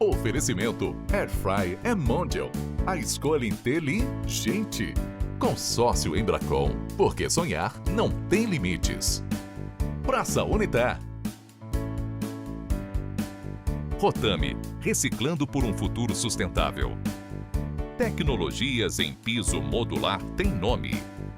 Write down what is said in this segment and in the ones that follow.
Oferecimento Airfry é Mondial. A escolha inteligente. Consórcio Embracon, porque sonhar não tem limites. Praça Unitar. Rotame, reciclando por um futuro sustentável. Tecnologias em piso modular tem nome.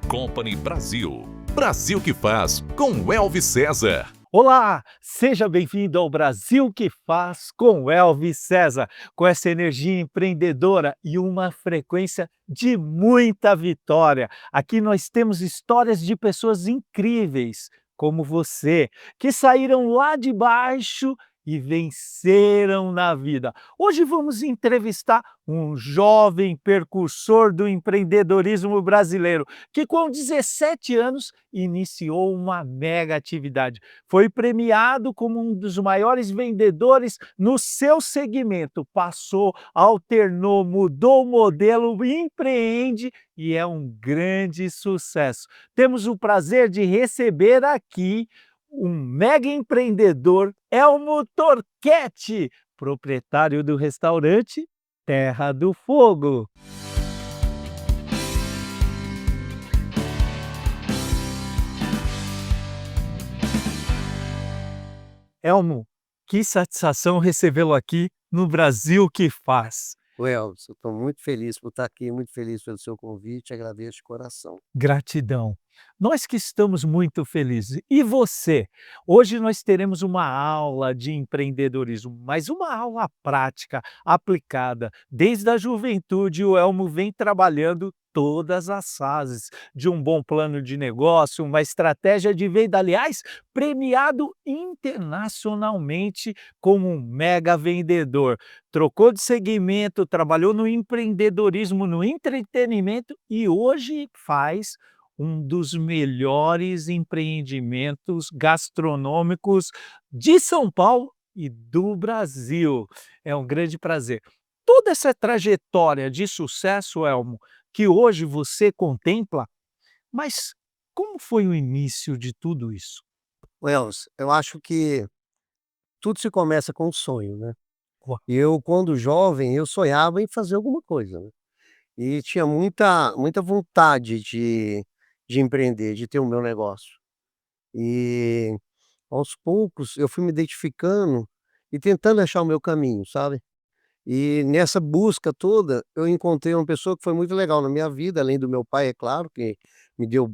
Company Brasil. Brasil que faz, com Elvis César. Olá, seja bem-vindo ao Brasil que faz com Elvis César, com essa energia empreendedora e uma frequência de muita vitória. Aqui nós temos histórias de pessoas incríveis, como você, que saíram lá de baixo e venceram na vida. Hoje vamos entrevistar um jovem percursor do empreendedorismo brasileiro, que com 17 anos iniciou uma mega atividade. Foi premiado como um dos maiores vendedores no seu segmento. Passou, alternou, mudou o modelo, empreende e é um grande sucesso. Temos o prazer de receber aqui um mega empreendedor, Elmo Torquetti, proprietário do restaurante Terra do Fogo. Elmo, que satisfação recebê-lo aqui no Brasil que faz. Elvis, eu estou muito feliz por estar aqui, muito feliz pelo seu convite, agradeço de coração. Gratidão. Nós que estamos muito felizes. E você? Hoje nós teremos uma aula de empreendedorismo, mas uma aula prática, aplicada. Desde a juventude, o Elmo vem trabalhando todas as fases de um bom plano de negócio, uma estratégia de venda, aliás, premiado internacionalmente como um mega vendedor. Trocou de segmento, trabalhou no empreendedorismo, no entretenimento e hoje faz um dos melhores empreendimentos gastronômicos de São Paulo e do Brasil. É um grande prazer. Toda essa trajetória de sucesso, Elmo, que hoje você contempla, mas como foi o início de tudo isso? Elvis, eu acho que tudo se começa com um sonho, né. Ó, Eu, quando jovem, eu sonhava em fazer alguma coisa, né, e tinha muita vontade de empreender, de ter o meu negócio. E, aos poucos, eu fui me identificando e tentando achar o meu caminho, sabe. E nessa busca toda, eu encontrei uma pessoa que foi muito legal na minha vida, além do meu pai, é claro, que me deu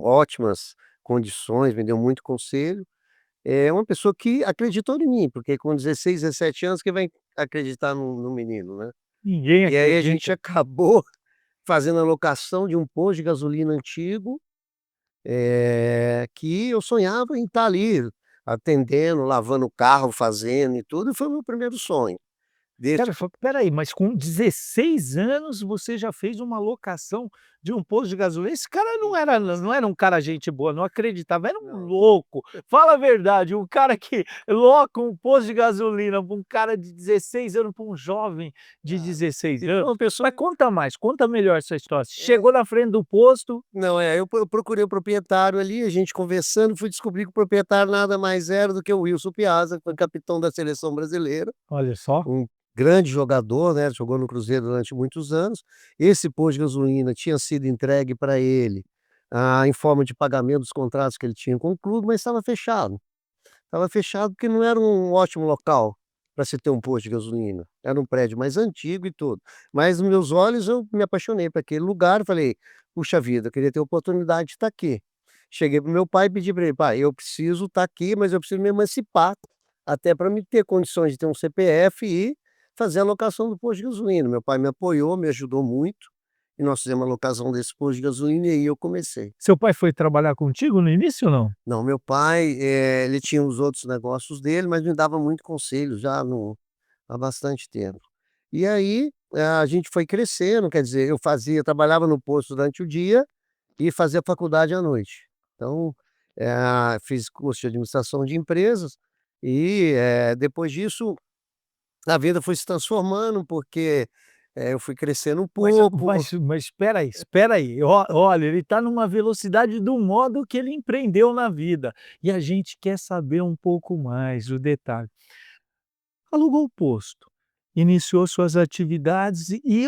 ótimas condições, me deu muito conselho. É uma pessoa que acreditou em mim, porque com 16, 17 anos, quem vai acreditar no menino, né. ninguém E aí a gente acredita. acabou fazendo a locação de um posto de gasolina antigo, que eu sonhava em estar ali, atendendo, lavando o carro, fazendo e tudo, e foi o meu primeiro sonho. Desde Espera aí, mas com 16 anos você já fez uma locação de um posto de gasolina? Esse cara não era um cara gente boa, não acreditava, era um não. louco. Fala a verdade, um cara que loca um posto de gasolina para um cara de 16 anos, para um jovem de Ah, 16 e foi anos. uma pessoa Mas conta mais, conta melhor essa história. Você é, chegou na frente do posto, não, eu procurei o proprietário ali, a gente conversando, fui descobrir que o proprietário nada mais era do que o Wilson Piazza, que foi capitão da seleção brasileira, olha só, um grande jogador, né, jogou no Cruzeiro durante muitos anos. Esse posto de gasolina tinha sido entregue para ele, em forma de pagamento dos contratos que ele tinha com o clube, mas estava fechado. Estava fechado porque não era um ótimo local para se ter um posto de gasolina. Era um prédio mais antigo e tudo. Mas nos meus olhos eu me apaixonei por aquele lugar e falei: "Puxa vida, eu queria ter a oportunidade de estar aqui". Cheguei para o meu pai e pedi para ele: "Pai, eu preciso estar aqui, mas eu preciso me emancipar, até para me ter condições de ter um CPF e fazer a locação do posto de gasolina". Meu pai me apoiou, me ajudou muito, e nós fizemos a locação desse posto de gasolina e aí eu comecei. seu pai foi trabalhar contigo no início ou não? Não, meu pai, ele tinha os outros negócios dele, mas me dava muito conselho já no há bastante tempo. E aí, a gente foi crescendo, quer dizer, trabalhava no posto durante o dia e fazia faculdade à noite. Então, fiz curso de administração de empresas e, depois disso, a vida foi se transformando, porque, eu fui crescendo um Mas pouco. mas espera aí, olha, ele está numa velocidade do modo que ele empreendeu na vida, e a gente quer saber um pouco mais o detalhe. Alugou o posto, iniciou suas atividades e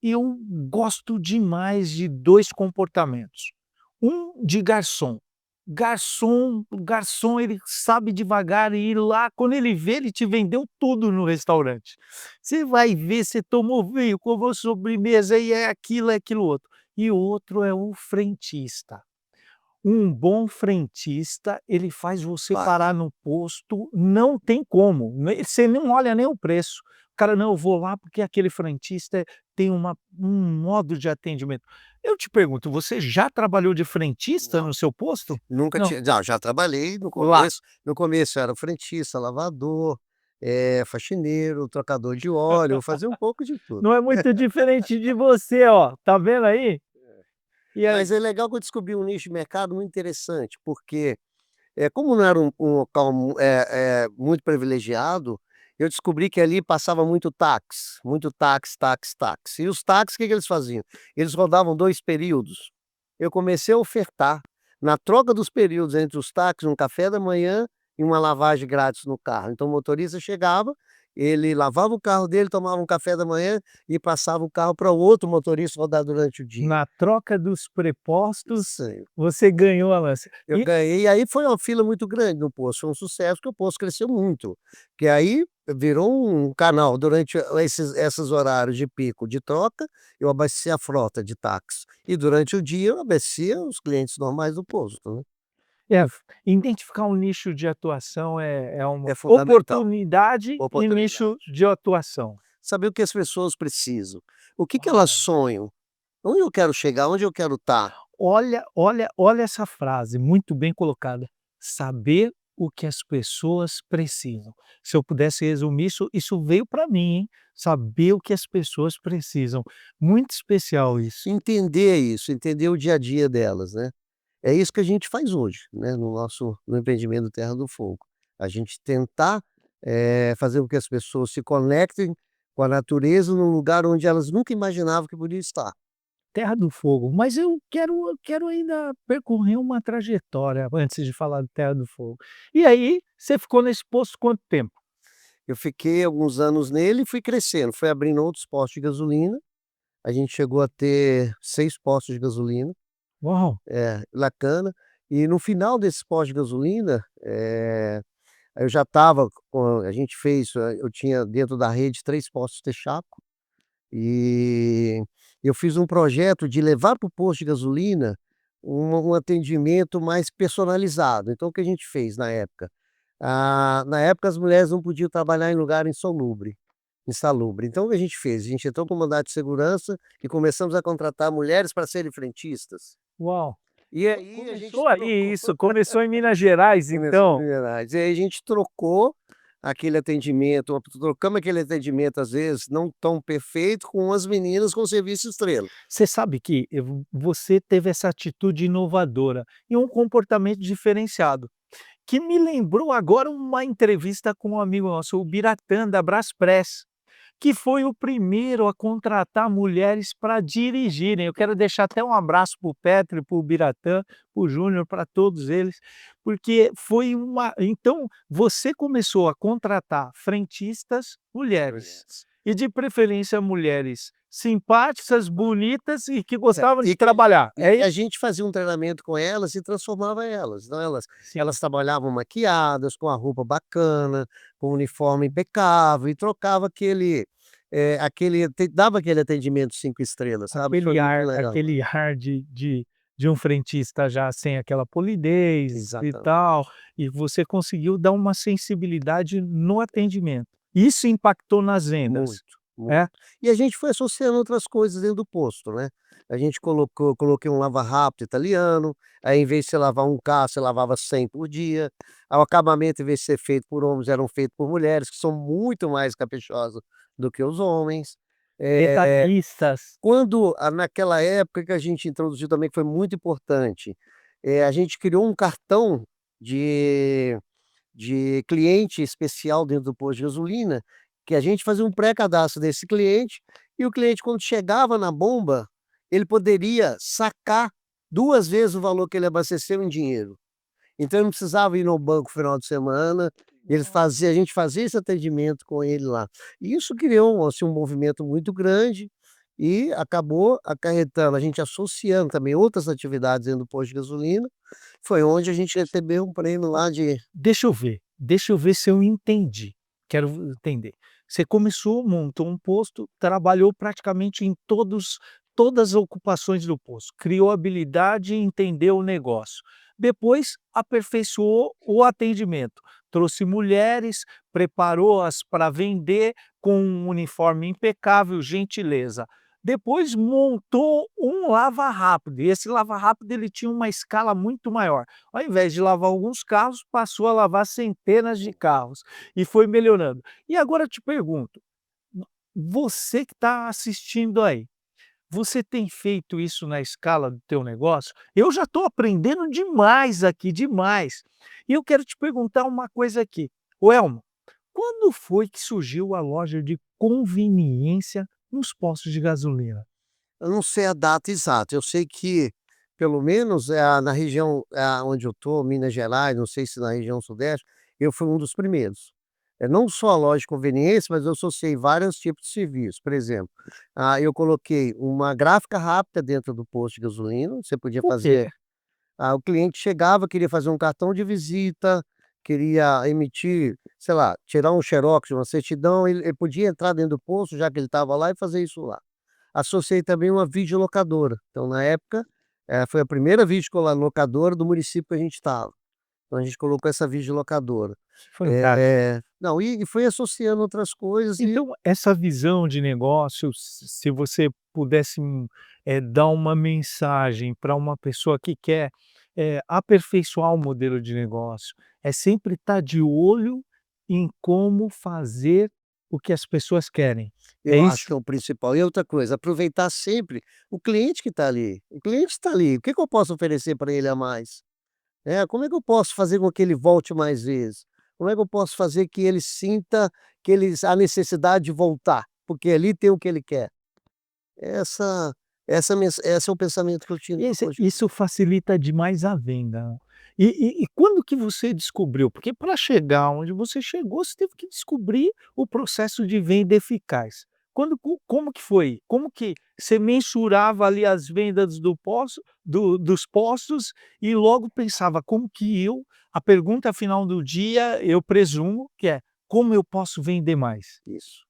eu gosto demais de 2 comportamentos. Um de garçom. O garçom ele sabe devagar e ir lá, quando ele vê, ele te vendeu tudo no restaurante. Você vai ver, você tomou vinho, comeu sobremesa e é aquilo outro. E o outro é o frentista. Um bom frentista, ele faz você Faz. parar no posto, não tem como, você não olha nem o preço. O cara: "Não, eu vou lá porque aquele frentista tem um modo de atendimento". Eu te pergunto, você já trabalhou de frentista Não, no seu posto? nunca Não. tinha não, já trabalhei Lá. no começo eu era frentista, lavador, faxineiro, trocador de óleo, eu fazia um pouco de tudo. Não é muito diferente de você, ó, tá vendo aí? E aí? Mas é legal que eu descobri um nicho de mercado muito interessante, porque, como não era um local muito privilegiado, eu descobri que ali passava muito táxi, táxi, táxi. E os táxis, o que que eles faziam? Eles rodavam 2 períodos. Eu comecei a ofertar, na troca dos períodos entre os táxis, um café da manhã e uma lavagem grátis no carro. Então o motorista chegava, ele lavava o carro dele, tomava um café da manhã e passava o carro para o outro motorista rodar durante o dia. Na troca dos prepostos, Sim. você ganhou a lança. Eu ganhei, e aí foi uma fila muito grande no posto, foi um sucesso, porque o posto cresceu muito, que aí virou um canal durante esses horários de pico de troca, eu abastecia a frota de táxi, e durante o dia eu abastecia os clientes normais do posto, né. É, identificar um nicho de atuação é uma É fundamental, oportunidade e nicho oportunidade. de atuação. Saber o que as pessoas precisam, o que que elas Uau! sonham, onde eu quero chegar, onde eu quero estar. Olha essa frase, muito bem colocada. Saber o que as pessoas precisam. Se eu pudesse resumir isso veio para mim, hein. Saber o que as pessoas precisam. Muito especial isso. Entender isso, entender o dia a dia delas, né. É isso que a gente faz hoje, né, no empreendimento Terra do Fogo. A gente tentar, fazer com que as pessoas se conectem com a natureza num lugar onde elas nunca imaginavam que podia estar. Terra do Fogo, mas eu quero ainda percorrer uma trajetória antes de falar de Terra do Fogo. E aí, você ficou nesse posto quanto tempo? Eu fiquei alguns anos nele e fui crescendo, fui abrindo outros postos de gasolina, a gente chegou a ter 6 postos de gasolina, Uau! bacana. E no final desses postos de gasolina, eu já estava com a gente fez, eu tinha dentro da rede 3 postos Texaco. E eu fiz um projeto de levar para o posto de gasolina um atendimento mais personalizado. Então o que a gente fez na época? Na época as mulheres não podiam trabalhar em lugar insalubre. Então o que a gente fez? A gente entrou com o mandado de segurança e começamos a contratar mulheres para serem frentistas. Uau! E aí a gente Começou aí trocou. isso, começou em Minas Gerais Começou em então. Minas Gerais. E aí a gente trocou aquele atendimento, trocamos aquele atendimento, às vezes, não tão perfeito, com as meninas com serviço estrela. Você sabe que você teve essa atitude inovadora e um comportamento diferenciado, que me lembrou agora uma entrevista com um amigo nosso, o Biratã da Braspress, que foi o primeiro a contratar mulheres para dirigirem. Eu quero deixar até um abraço para o Petri, para o Biratã, para o Júnior, para todos eles, porque foi uma então você começou a contratar frentistas mulheres, Mulheres. e de preferência mulheres simpáticas, bonitas e que É, gostavam de trabalhar. e que a gente fazia um treinamento com elas e transformava elas. Então Sim. elas trabalhavam maquiadas, com a roupa bacana, com o uniforme impecável e trocava dava aquele atendimento 5 estrelas, sabe, foi Aquele muito ar legal. aquele ar de um frentista já sem aquela polidez e Exatamente, tal, e você conseguiu dar uma sensibilidade no atendimento. Isso impactou nas vendas, muito, muito. é? E a gente foi associando outras coisas dentro do posto, né. A gente coloquei um lava-rápido italiano, aí em vez de você lavar um carro, você lavava 100 por dia. O acabamento, em vez de ser feito por homens, eram feito por mulheres, que são muito mais caprichosas do que os homens. Eh, Detalhistas. naquela época que a gente introduziu também, que foi muito importante, a gente criou um cartão de cliente especial dentro do posto de gasolina, que a gente fazia um pré-cadastro desse cliente, e o cliente quando chegava na bomba, ele poderia sacar 2 vezes o valor que ele abasteceu em dinheiro. Então ele não precisava ir no banco final de semana A gente fazia esse atendimento com ele lá. E isso criou, assim, um movimento muito grande e acabou acarretando, a gente associando também outras atividades dentro do posto de gasolina, foi onde a gente recebeu um prêmio lá de Deixa eu ver se eu entendi, quero entender. Você começou, montou um posto, trabalhou praticamente em todas as ocupações do posto, criou habilidade e entendeu o negócio. Depois aperfeiçoou o atendimento, trouxe mulheres, preparou-as para vender com um uniforme impecável, gentileza. Depois montou um lava-rápido, e esse lava-rápido ele tinha uma escala muito maior. Ao invés de lavar alguns carros, passou a lavar centenas de carros e foi melhorando. E agora eu te pergunto, você que está assistindo aí, você tem feito isso na escala do teu negócio? Eu já estou aprendendo demais aqui, demais. E eu quero te perguntar uma coisa aqui. O Elmo, quando foi que surgiu a loja de conveniência nos postos de gasolina? eu não sei a data exata, eu sei que pelo menos, na região, onde eu estou, Minas Gerais, não sei se na região sudeste, eu fui um dos primeiros. Não só a loja de conveniência, mas eu associei vários tipos de serviço. Por exemplo, eu coloquei uma gráfica rápida dentro do posto de gasolina, você podia Por quê? fazer. O cliente chegava, queria fazer um cartão de visita, queria emitir, sei lá, tirar um xerox de uma certidão, ele podia entrar dentro do posto, já que ele estava lá, e fazer isso lá. Associei também uma videolocadora, então na época, foi a primeira videolocadora do município que a gente estava, então a gente colocou essa videolocadora. Fantástico. Não, e foi associando outras coisas e Então, essa visão de negócio, se você pudesse, dar uma mensagem para uma pessoa que quer, aperfeiçoar o modelo de negócio, é sempre estar de olho em como fazer o que as pessoas querem. É eu acho isso? que é o principal. E outra coisa, aproveitar sempre o cliente que está ali, o cliente está ali, o que que eu posso oferecer para ele a mais? Como é que eu posso fazer com que ele volte mais vezes? Como é que eu posso fazer que ele sinta que a necessidade de voltar? Porque ali tem o que ele quer. Essa esse é o pensamento que eu tinha hoje. Isso facilita demais a venda, né. E quando que você descobriu? Porque para chegar onde você chegou, você teve que descobrir o processo de venda eficaz. Como que foi? Como que você mensurava ali as vendas dos postos e logo pensava: "Como que a pergunta final do dia, eu presumo que é: "Como eu posso vender mais?"" Isso,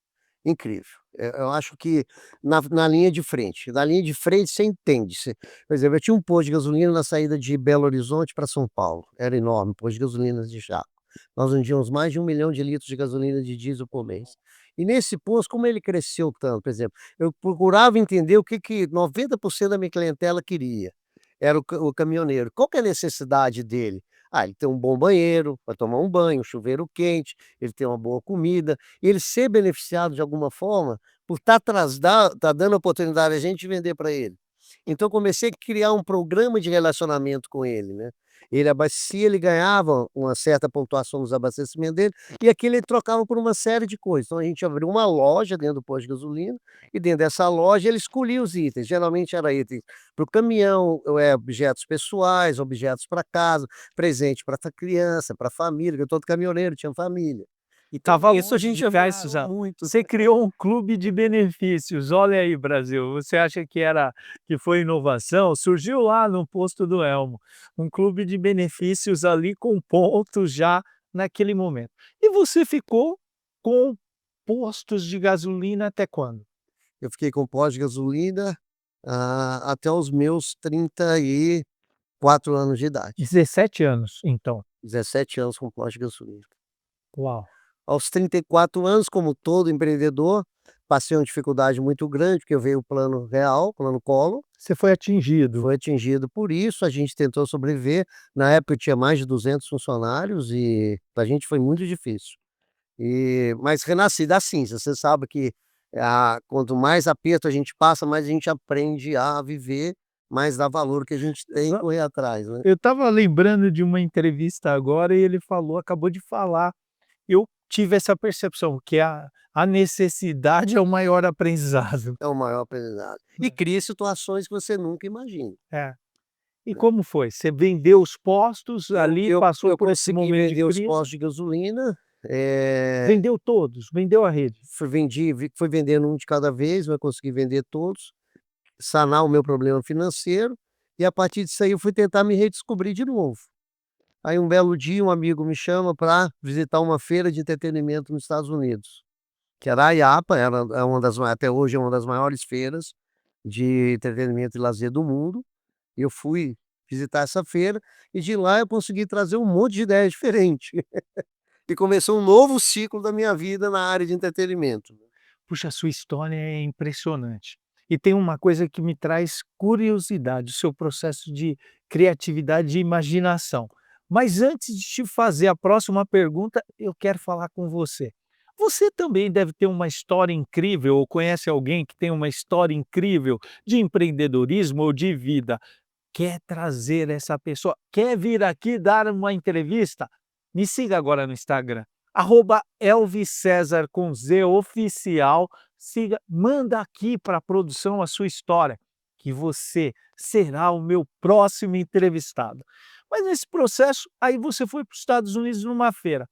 incrível. Eu acho que na linha de frente, na linha de frente você entende, por exemplo, eu tinha um posto de gasolina na saída de Belo Horizonte para São Paulo, era enorme, posto de gasolina de jato. Nós vendíamos mais de 1 milhão de litros de gasolina de diesel por mês. E nesse posto, como ele cresceu tanto, por exemplo, eu procurava entender o que que 90% da minha clientela queria, era o caminhoneiro. Qual que é a necessidade dele? Ele tem um bom banheiro para tomar um banho, um chuveiro quente, ele tem uma boa comida, e ele ser beneficiado de alguma forma por tá dando oportunidade a gente de vender para ele. Então comecei a criar um programa de relacionamento com ele, né. Ele abastecia, ele ganhava uma certa pontuação nos abastecimentos dele, e aquilo ele trocava por uma série de coisas. Então a gente abriu uma loja dentro do posto de gasolina, e dentro dessa loja ele escolhia os itens, geralmente era itens para o caminhão, objetos pessoais, objetos para casa, presente para a criança, para a família, porque todo caminhoneiro tinha família. Então Estava isso a longe gente de abraçou precisar. muito. Você criou um clube de benefícios, olha aí Brasil, você acha que foi inovação? Surgiu lá no posto do Elmo, um clube de benefícios ali com pontos já naquele momento. E você ficou com postos de gasolina até quando? Eu fiquei com pós de gasolina, até os meus 34 anos de idade. 17 anos, então. 17 anos com pós de gasolina. Uau! Aos 34 anos, como todo empreendedor, passei uma dificuldade muito grande, porque veio o plano real, plano Collor, Você foi atingido. foi atingido por isso, a gente tentou sobreviver. Na época eu tinha mais de 200 funcionários e pra gente foi muito difícil. Mas renasci das cinzas, você sabe que, quanto mais aperto a gente passa, mais a gente aprende a viver, mais dá valor que a gente tem em correr atrás, né. Eu estava lembrando de uma entrevista agora e ele acabou de falar, eu tive essa percepção que a necessidade é o maior aprendizado. É o maior aprendizado. E cria situações que você nunca imagina, É. E né. como foi? Você vendeu os postos Eu ali, eu passou eu por esse consegui momento de vender os crise? postos de gasolina, Vendeu todos? Vendeu a rede? Fui vendendo um de cada vez, mas consegui vender todos, sanar o meu problema financeiro, e a partir disso aí eu fui tentar me redescobrir de novo. Aí um belo dia um amigo me chama para visitar uma feira de entretenimento nos Estados Unidos, que era a IAPA, é uma das até hoje é uma das maiores feiras de entretenimento e lazer do mundo. E eu fui visitar essa feira, e de lá eu consegui trazer um monte de ideia diferente. E começou um novo ciclo da minha vida na área de entretenimento. Puxa, a sua história é impressionante. E tem uma coisa que me traz curiosidade, o seu processo de criatividade e imaginação. Mas antes de te fazer a próxima pergunta, eu quero falar com você. Você também deve ter uma história incrível, ou conhece alguém que tem uma história incrível de empreendedorismo ou de vida. Quer trazer essa pessoa? Quer vir aqui dar uma entrevista? Me siga agora no Instagram, @elviscesar com Z oficial. Siga, manda aqui para a produção a sua história, que você será o meu próximo entrevistado. Mas nesse processo, aí você foi para os Estados Unidos numa feira.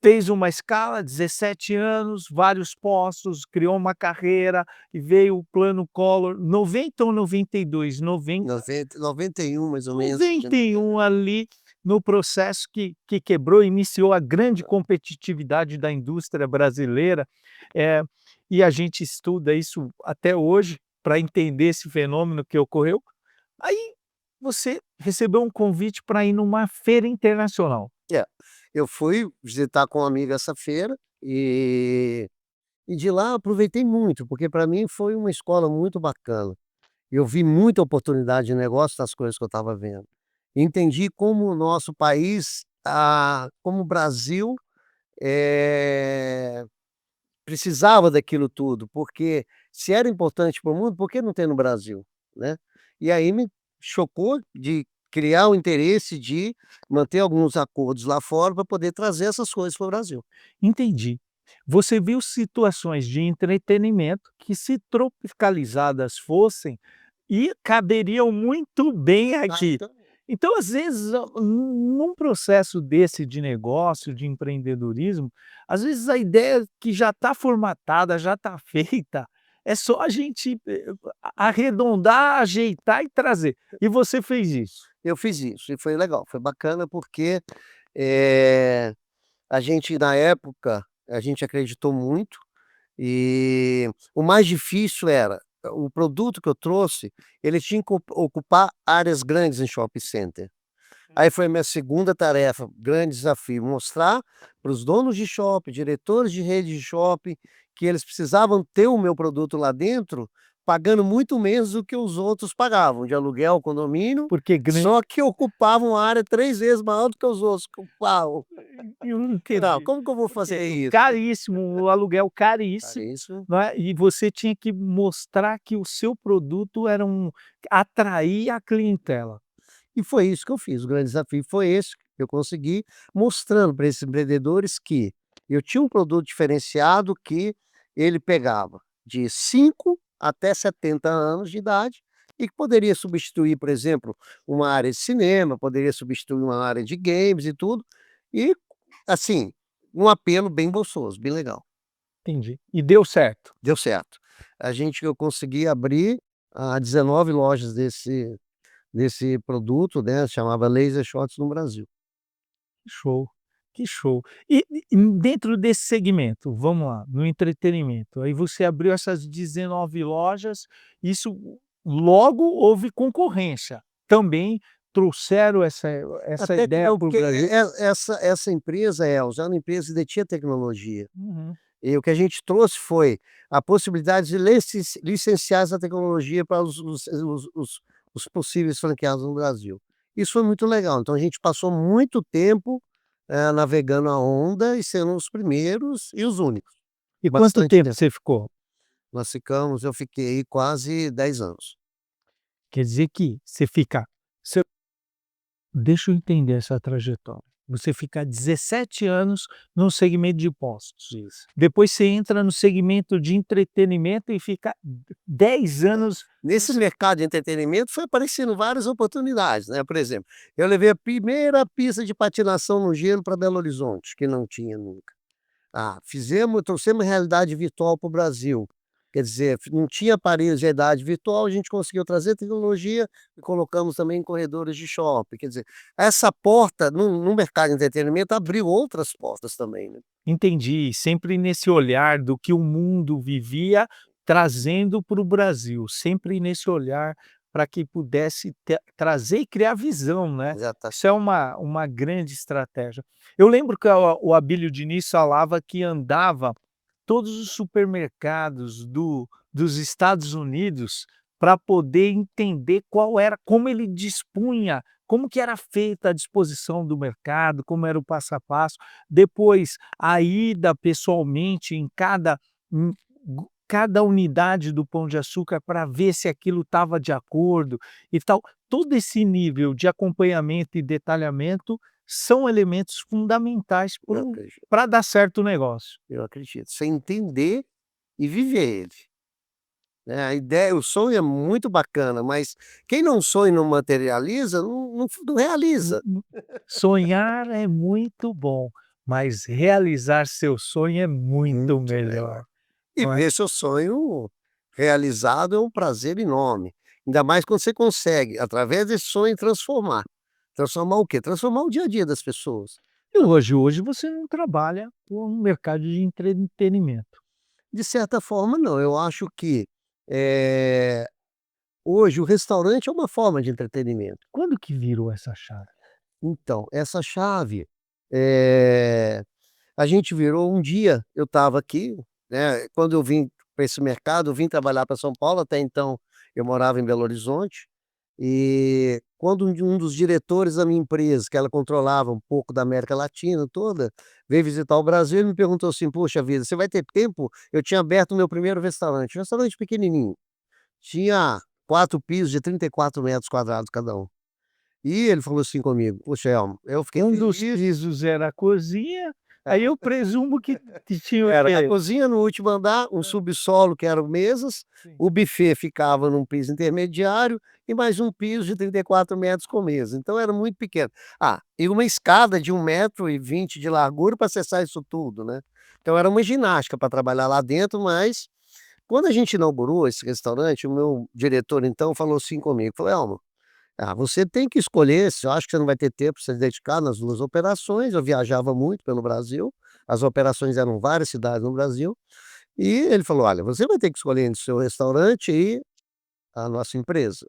Fez uma escala, 17 anos, vários postos, criou uma carreira e veio o plano Collor, 90 ou 92? 91 mais ou menos. 91 ali, no processo que quebrou, iniciou a grande competitividade da indústria brasileira, eh, e a gente estuda isso até hoje para entender esse fenômeno que ocorreu. Aí você recebeu um convite para ir numa feira internacional. É, eu fui visitar com um amigo essa feira, e de lá aproveitei muito, porque para mim foi uma escola muito bacana. Eu vi muita oportunidade de negócio das coisas que eu estava vendo. Entendi como o nosso país, como o Brasil, eh, precisava daquilo tudo, porque se era importante para o mundo, por que não tem no Brasil, né? E aí me chocou de criar o interesse de manter alguns acordos lá fora para poder trazer essas coisas para o Brasil. Entendi. Você viu situações de entretenimento que, se tropicalizadas fossem, e caberiam muito bem aqui. Então Então, às vezes, num processo desse de negócio, de empreendedorismo, às vezes a ideia que já está formatada, já está feita, é só a gente arredondar, ajeitar e trazer. E você fez isso. eu fiz isso e foi legal, foi bacana porque, eh, a gente na época, a gente acreditou muito, e o mais difícil era, o produto que eu trouxe, ele tinha que ocupar áreas grandes em shopping center. Aí foi a minha segunda tarefa, grande desafio, mostrar para os donos de shopping, diretores de rede de shopping, que eles precisavam ter o meu produto lá dentro, pagando muito menos do que os outros pagavam, de aluguel, condomínio, Porque grande. só que ocupavam uma área 3 vezes maior do que os outros que ocupavam. Eu não Não, entendi. como que eu vou fazer isso? Caríssimo, o aluguel Cara, caríssimo, isso não é, e você tinha que mostrar que o seu produto era atrair a clientela. e foi isso que eu fiz, o grande desafio foi esse, que eu consegui, mostrando para esses empreendedores que eu tinha um produto diferenciado que ele pegava de 5 até 70 anos de idade, e que poderia substituir, por exemplo, uma área de cinema, poderia substituir uma área de games e tudo, e assim, um apelo bem bolsoso, bem legal. Entendi. E deu certo. Deu certo. Eu consegui abrir, 19 lojas desse produto, né, chamava Laser Shots no Brasil. Que show, que show. E dentro desse segmento, vamos lá, no entretenimento, aí você abriu essas 19 lojas, isso logo houve concorrência. Também trouxeram essa Até que ideia é o para o que Brasil? essa empresa, já era uma empresa que detinha tecnologia, Uhum. e o que a gente trouxe foi a possibilidade de licenciar essa tecnologia para os possíveis franqueados no Brasil. Isso foi muito legal, então a gente passou muito tempo, navegando a onda e sendo os primeiros e os únicos, E quanto bastante tempo tempo. você ficou? Eu fiquei quase 10 anos. Quer dizer que você fica você deixa eu entender essa trajetória. Você fica 17 anos no segmento de postos. Isso. Depois você entra no segmento de entretenimento e fica 10 anos Nesse mercado de entretenimento foi aparecendo várias oportunidades, né, por exemplo, eu levei a primeira pista de patinação no gelo para Belo Horizonte, que não tinha nunca. Trouxemos realidade virtual para o Brasil, quer dizer, não tinha aparelhos de realidade virtual, a gente conseguiu trazer tecnologia e colocamos também em corredores de shopping, quer dizer, essa porta no mercado de entretenimento abriu outras portas também, né. entendi, sempre nesse olhar do que o mundo vivia, trazendo para o Brasil, sempre nesse olhar para que pudesse trazer e criar visão, né. Exata Isso é uma grande estratégia. Eu lembro que o Abílio Diniz falava que andava todos os supermercados dos Estados Unidos para poder entender qual era como ele dispunha, como que era feita a disposição do mercado, como era o passo a passo. Depois, a ida pessoalmente em cada unidade do Pão de Açúcar para ver se aquilo estava de acordo e tal. Todo esse nível de acompanhamento e detalhamento são elementos fundamentais eu acredito, para dar certo o negócio. eu acredito. Você entender e viver ele, né, a ideia o sonho é muito bacana, mas quem não sonha e não materializa, não realiza. Sonhar é muito bom, mas realizar seu sonho é muito Muito melhor, melhor. E não é? ver seu sonho realizado é um prazer enorme, ainda mais quando você consegue, através desse sonho, transformar. Transformar o quê? Transformar o dia a dia das pessoas. E hoje você não trabalha com o mercado de entretenimento. De certa forma não, eu acho que, eh, hoje o restaurante é uma forma de entretenimento. Quando que virou essa chave? Então, essa chave, eh, a gente virou um dia, eu estava aqui, né, quando eu vim para esse mercado, eu vim trabalhar para São Paulo, até então eu morava em Belo Horizonte, e quando um dos diretores da minha empresa, que ela controlava um pouco da América Latina toda, veio visitar o Brasil, ele me perguntou assim: "Poxa vida, você vai ter tempo?" Eu tinha aberto o meu primeiro restaurante, um restaurante pequenininho, tinha 4 pisos de 34 metros quadrados cada um. E ele falou assim comigo: "Poxa, Elmo", eu fiquei Um dos feliz. pisos era a cozinha, aí eu presumo que tinha o Era a quê? cozinha no último andar, um subsolo que eram mesas, Sim. o buffet ficava num piso intermediário e mais um piso de 34 metros com mesa, então era muito pequeno. E uma escada de 1,20 m de largura para acessar isso tudo, né. Então era uma ginástica para trabalhar lá dentro, mas quando a gente inaugurou esse restaurante, o meu diretor então falou assim comigo, falou: "Elmo, você tem que escolher, se eu acho que você não vai ter tempo para se dedicar nas 2 operações", eu viajava muito pelo Brasil, as operações eram em várias cidades no Brasil, e ele falou: "Olha, você vai ter que escolher entre o seu restaurante e a nossa empresa".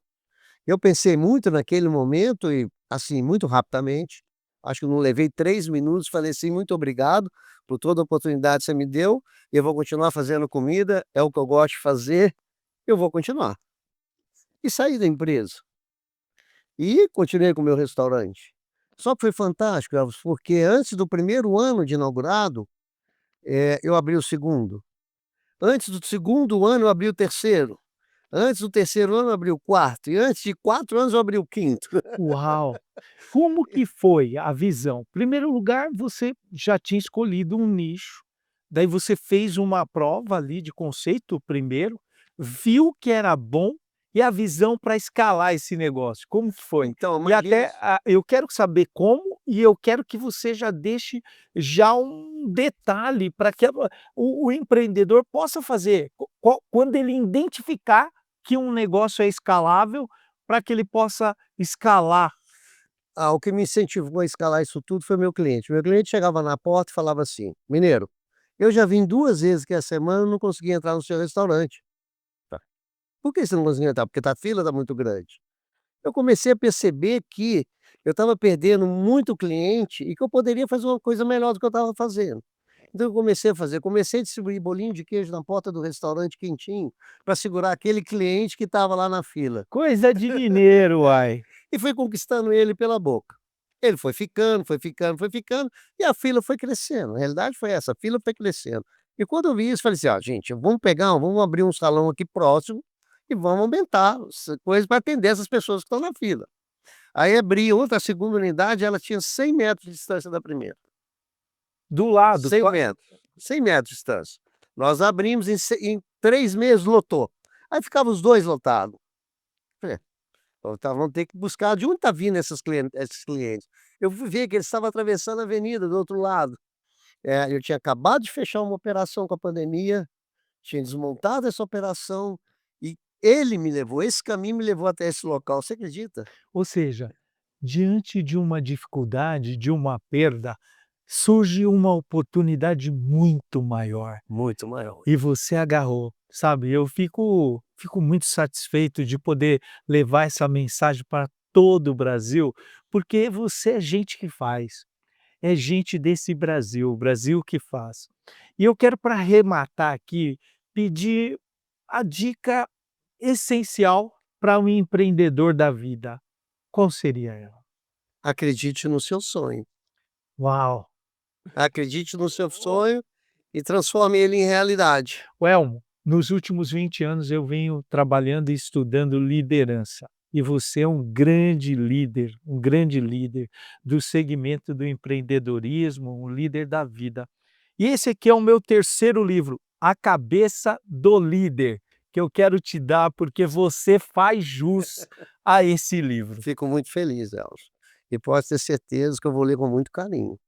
Eu pensei muito naquele momento e, assim, muito rapidamente, acho que eu não levei 3 minutos, falei assim: "Muito obrigado por toda a oportunidade que você me deu, eu vou continuar fazendo comida, é o que eu gosto de fazer, eu vou continuar". E saí da empresa. E continuei com o meu restaurante. Só que foi fantástico, Elvis, porque antes do primeiro ano de inaugurado, eu abri o segundo. Antes do segundo ano, eu abri o terceiro. Antes do terceiro ano, eu abri o quarto. E antes de 4 anos, eu abri o quinto. Uau! Como que foi a visão? Primeiro lugar, você já tinha escolhido um nicho, daí você fez uma prova ali de conceito primeiro, viu que era bom e a visão para escalar esse negócio, como que foi? Então, a E maioria até das eu quero saber como e eu quero que você já deixe já um detalhe para que o empreendedor possa fazer, quando ele identificar que um negócio é escalável, para que ele possa escalar. o que me incentivou a escalar isso tudo foi meu cliente. Meu cliente chegava na porta e falava assim: "Mineiro, eu já vim 2 vezes aqui a semana e não consegui entrar no seu restaurante". "Tá, por que você não conseguiu entrar?". "Porque a fila está muito grande". Eu comecei a perceber que eu estava perdendo muito cliente e que eu poderia fazer uma coisa melhor do que eu estava fazendo. Então eu comecei a distribuir bolinho de queijo na porta do restaurante quentinho, para segurar aquele cliente que estava lá na fila. Coisa de mineiro, uai. E fui conquistando ele pela boca. Ele foi ficando, foi ficando, foi ficando, e a fila foi crescendo. A realidade foi essa, a fila foi crescendo. E quando eu vi isso, falei assim: gente, vamos abrir um salão aqui próximo e vamos aumentar as coisas para atender essas pessoas que estão na fila". Aí abri outra, a segunda unidade, ela tinha 100 metros de distância da primeira. Do lado, 100 só metros, 100 metros de distância. Nós abrimos em 3 meses, lotou. Aí ficavam os 2 lotados. Falei: "Então vamos ter que buscar de onde está vindo esses clientes". Eu fui ver que eles estavam atravessando a avenida do outro lado. Eu tinha acabado de fechar uma operação com a pandemia, tinha desmontado essa operação e ele me levou, esse caminho me levou até esse local, você acredita? ou seja, diante de uma dificuldade, de uma perda, surge uma oportunidade muito maior. Muito maior. E você agarrou, sabe, eu fico muito satisfeito de poder levar essa mensagem para todo o Brasil, porque você é gente que faz, é gente desse Brasil, o Brasil que faz. E eu quero, para arrematar aqui, pedir a dica essencial para um empreendedor da vida. Qual seria ela? Acredite no seu sonho. Uau! Acredite no seu sonho e transforme ele em realidade. Elmo, nos últimos 20 anos eu venho trabalhando e estudando liderança. E você é um grande líder do segmento do empreendedorismo, um líder da vida. E esse aqui é o meu terceiro livro, A Cabeça do Líder, que eu quero te dar porque você faz jus a esse livro. Fico muito feliz, Elcio. E pode ter certeza que eu vou ler com muito carinho.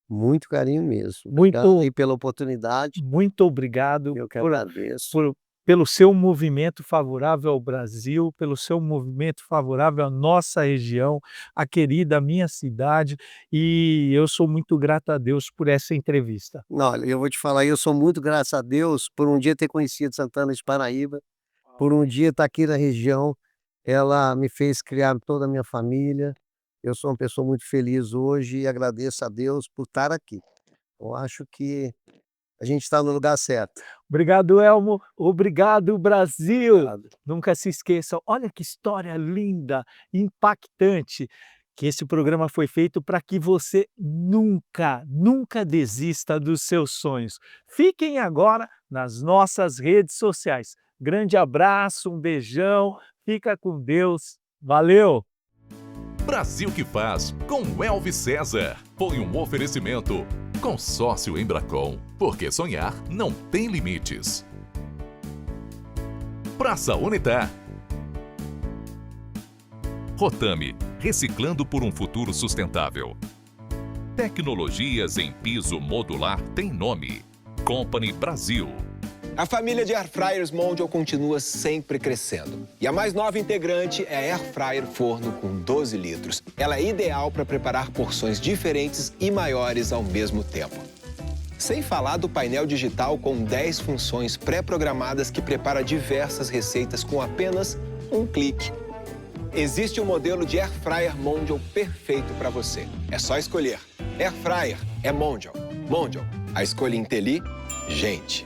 Muito carinho mesmo. Obrigado Muito, aí pela oportunidade. muito obrigado Eu que por agradeço. pelo seu movimento favorável ao Brasil, pelo seu movimento favorável à nossa região, à querida minha cidade, e eu sou muito grato a Deus por essa entrevista. Olha, eu vou te falar, eu sou muito graças a Deus por um dia ter conhecido Santana de Paraíba, por um dia estar aqui na região. Ela me fez criar toda a minha família. Eu sou uma pessoa muito feliz hoje e agradeço a Deus por estar aqui. Eu acho que a gente está no lugar certo. Obrigado, Elmo. Obrigado, Brasil. Obrigado. Nunca se esqueçam, olha que história linda, impactante, que esse programa foi feito para que você nunca desista dos seus sonhos. Fiquem agora nas nossas redes sociais. Grande abraço, um beijão, fica com Deus. Valeu! Brasil que faz, com Elvis César. Foi um oferecimento. Consórcio Embracon, porque sonhar não tem limites. Praça Unitar. Rotame, reciclando por um futuro sustentável. Tecnologias em piso modular tem nome. Company Brasil. A família de Airfryers Mondial continua sempre crescendo. E a mais nova integrante é a Airfryer Forno com 12 litros. Ela é ideal para preparar porções diferentes e maiores ao mesmo tempo. Sem falar do painel digital com 10 funções pré-programadas que prepara diversas receitas com apenas um clique. Existe um modelo de Airfryer Mondial perfeito para você. É só escolher. Airfryer é Mondial. Mondial, a escolha inteligente.